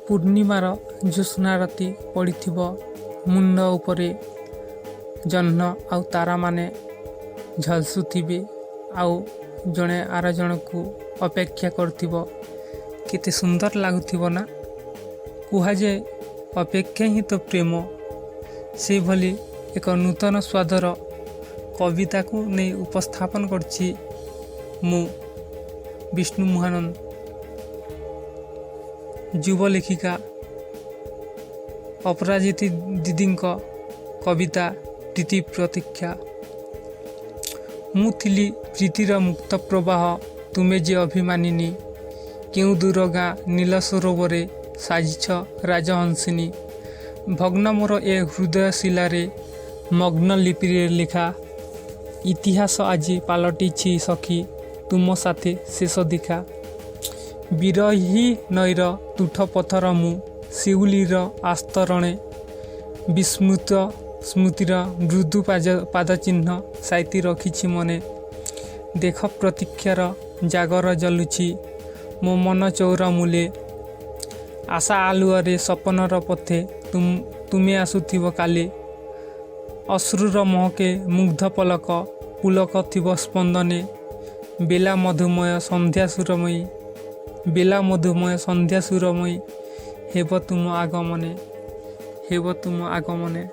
ପୂର୍ଣ୍ଣିମାର ଜ୍ୟୋତ୍ସ୍ନା ରାତି ପଡ଼ିଥିବ, ମୁଣ୍ଡ ଉପରେ ଜହ୍ନ ଆଉ ତାରାମାନେ ଝଲସୁଥିବେ, ଆଉ ଜଣେ ଆର ଜଣକୁ ଅପେକ୍ଷା କରୁଥିବ। କେତେ ସୁନ୍ଦର ଲାଗୁଥିବ ନା? କୁହାଯାଏ ଅପେକ୍ଷା ହିଁ ତ ପ୍ରେମ। ସେହିଭଳି ଏକ ନୂତନ ସ୍ୱାଦର କବିତାକୁ ନେଇ ଉପସ୍ଥାପନ କରିଛି ମୁଁ ବିଷ୍ଣୁ ମହାନନ୍ଦ। ଯୁବ ଲେଖିକା ଅପରାଜିତା ଦିଦିଙ୍କ କବିତା ପ୍ରୀତି ପ୍ରତୀକ୍ଷା। ମୁଁ ଥିଲି ପ୍ରୀତିର ମୁକ୍ତ ପ୍ରବାହ, ତୁମେ ଯେ ଅଭିମାନିନୀ। କେଉଁ ଦୂର ଗାଁ ନୀଳ ସରୋବରରେ ସାଜିଛ ରାଜହଂସିନୀ। ଭଗ୍ନ ମୋର ଏ ହୃଦୟ ଶିଲାରେ, ମଗ୍ନ ଲିପିରେ ଲେଖା। ଇତିହାସ ଆଜି ପାଲଟିଛି ସଖୀ, ତୁମ ସାଥେ ଶେଷ ଦେଖା। ବିରହୀ ନଈର ତୁଠ ପଥର ମୁଁ, ଶିଉଳିର ଆସ୍ତରଣେ। ବିସ୍ମୃତ ସ୍ମୃତିର ମୃଦୁ ପାଦଚିହ୍ନ ସାଇତି ରଖିଛି ମନେ। ଦେଖ ପ୍ରତୀକ୍ଷାର ଜାଗର ଜଲୁଛି ମୋ ମନ ଚଉରା ମୂଲେ। ଆଶା ଆଲୁଅରେ ସପନର ପଥେ ତୁମେ ଆସୁଥିବ କାଲେ। ଅଶ୍ରୁର ମହକେ ମୁଗ୍ଧ ପଲକ, ପୁଲକ ଥିବ ସ୍ପନ୍ଦନେ। ବେଲା ମଧୁମୟ ସନ୍ଧ୍ୟା ସୁରମୟୀ, ବେଲା ମଧୁମୟ ସନ୍ଧ୍ୟା ସୁରମୟୀ। ହେବ ତୁମ ଆଗମନେ, ହେବ ତୁମ ଆଗମନେ।